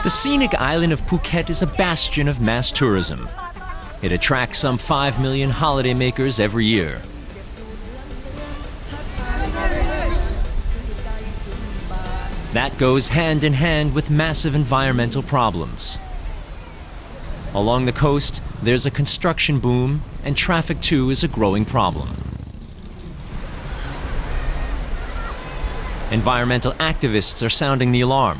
The scenic island of Phuket is a bastion of mass tourism. It attracts some 5 million holidaymakers every year. That goes hand in hand with massive environmental problems. Along the coast, there's a construction boom, and traffic too is a growing problem. Environmental activists are sounding the alarm.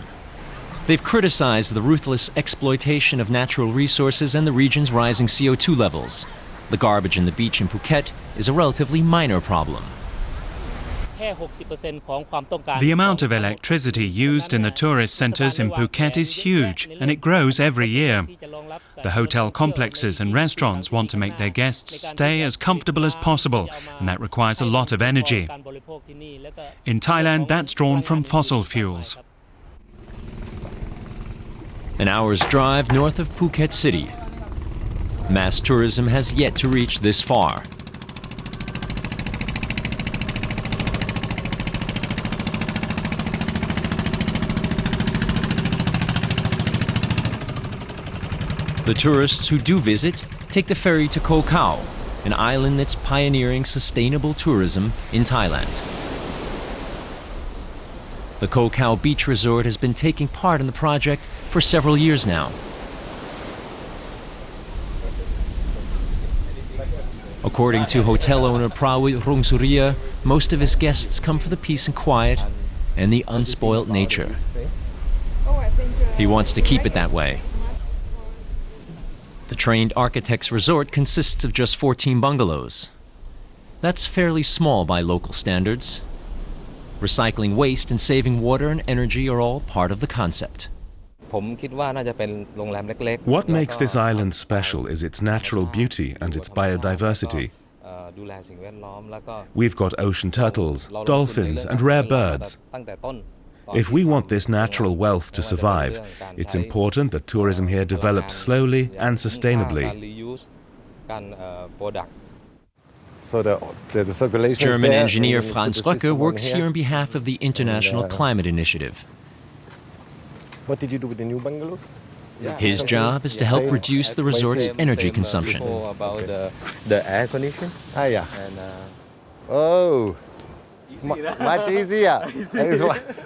They've criticized the ruthless exploitation of natural resources and the region's rising CO2 levels. The garbage in the beach in Phuket is a relatively minor problem. The amount of electricity used in the tourist centres in Phuket is huge, and it grows every year. The hotel complexes and restaurants want to make their guests stay as comfortable as possible, and that requires a lot of energy. In Thailand, that's drawn from fossil fuels. An hour's drive north of Phuket City. Mass tourism has yet to reach this far. The tourists who do visit take the ferry to Kho Khao, an island that's pioneering sustainable tourism in Thailand. The Kho Khao beach resort has been taking part in the project for several years now. According to hotel owner Prawit Rungsuriya, most of his guests come for the peace and quiet and the unspoilt nature. He wants to keep it that way. The trained architect's resort consists of just 14 bungalows. That's fairly small by local standards. Recycling waste and saving water and energy are all part of the concept. What makes this island special is its natural beauty and its biodiversity. We've got ocean turtles, dolphins, and rare birds. If we want this natural wealth to survive, it's important that tourism here develops slowly and sustainably. German engineer Franz Röcke works here on behalf of the International Climate Initiative. What did you do with the new bungalows? His job is to help reduce the resort's energy consumption. About the air conditioning? Ah, yeah. Oh, much easier.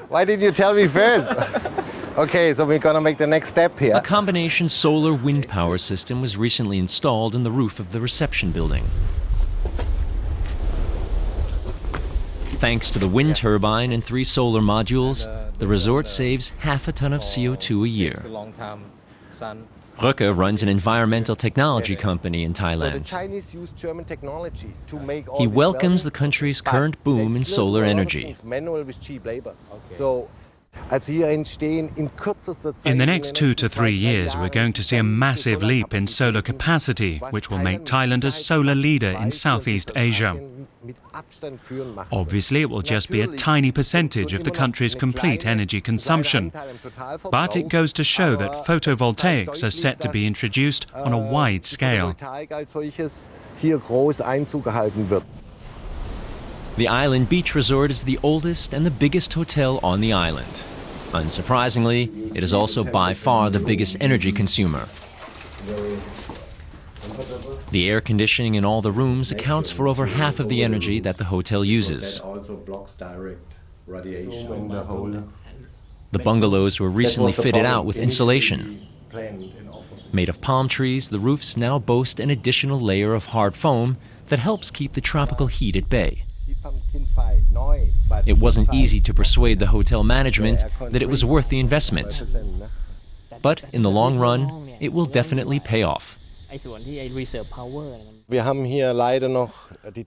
Why didn't you tell me first? Okay, so we're going to make the next step here. A combination solar-wind power system was recently installed in the roof of the reception building. Thanks to the wind turbine and 3 solar modules, the resort saves half a ton of CO2 a year. Röcke runs an environmental technology company in Thailand. So the Chinese use German technology to make all He welcomes the country's current boom in solar energy. Manual with cheap labor. So, in In the next 2 to 3 years, we're going to see a massive leap in solar capacity, which will make Thailand a solar leader in Southeast Asia. Obviously, it will just be a tiny percentage of the country's complete energy consumption. But it goes to show that photovoltaics are set to be introduced on a wide scale. The Island Beach Resort is the oldest and the biggest hotel on the island. Unsurprisingly, it is also by far the biggest energy consumer. The air conditioning in all the rooms accounts for over half of the energy that the hotel uses. The bungalows were recently fitted out with insulation. Made of palm trees, the roofs now boast an additional layer of hard foam that helps keep the tropical heat at bay. It wasn't easy to persuade the hotel management that it was worth the investment. But in the long run, it will definitely pay off.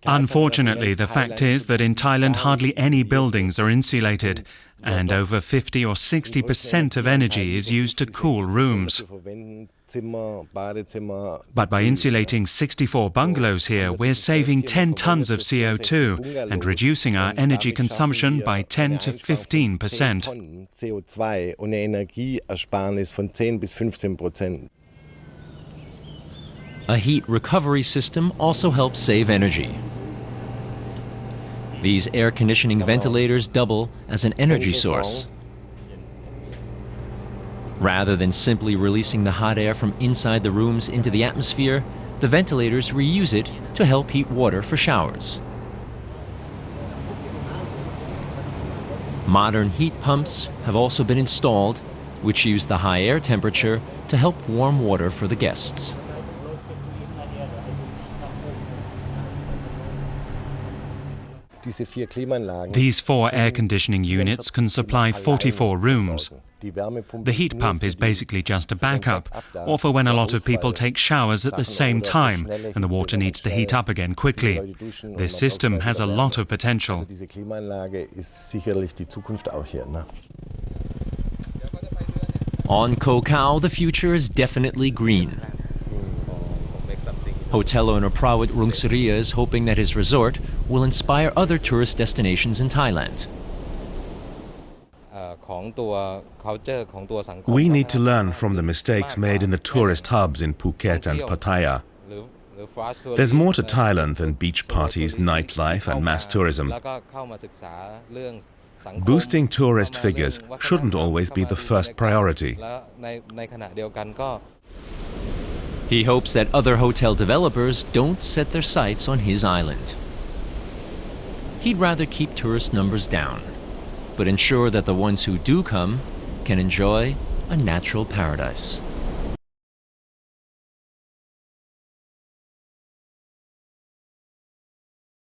Unfortunately, the fact is that in Thailand hardly any buildings are insulated, and over 50 or 60% of energy is used to cool rooms. But by insulating 64 bungalows here, we're saving 10 tons of CO2 and reducing our energy consumption by 10 to 15%. A heat recovery system also helps save energy. These air conditioning ventilators double as an energy source. Rather than simply releasing the hot air from inside the rooms into the atmosphere, the ventilators reuse it to help heat water for showers. Modern heat pumps have also been installed, which use the high air temperature to help warm water for the guests. These 4 air conditioning units can supply 44 rooms. The heat pump is basically just a backup, or for when a lot of people take showers at the same time and the water needs to heat up again quickly. This system has a lot of potential. On Kho Khao, the future is definitely green. Hotel owner Prawit Rungsuria is hoping that his resort will inspire other tourist destinations in Thailand. We need to learn from the mistakes made in the tourist hubs in Phuket and Pattaya. There's more to Thailand than beach parties, nightlife and mass tourism. Boosting tourist figures shouldn't always be the first priority. He hopes that other hotel developers don't set their sights on his island. He'd rather keep tourist numbers down, but ensure that the ones who do come can enjoy a natural paradise.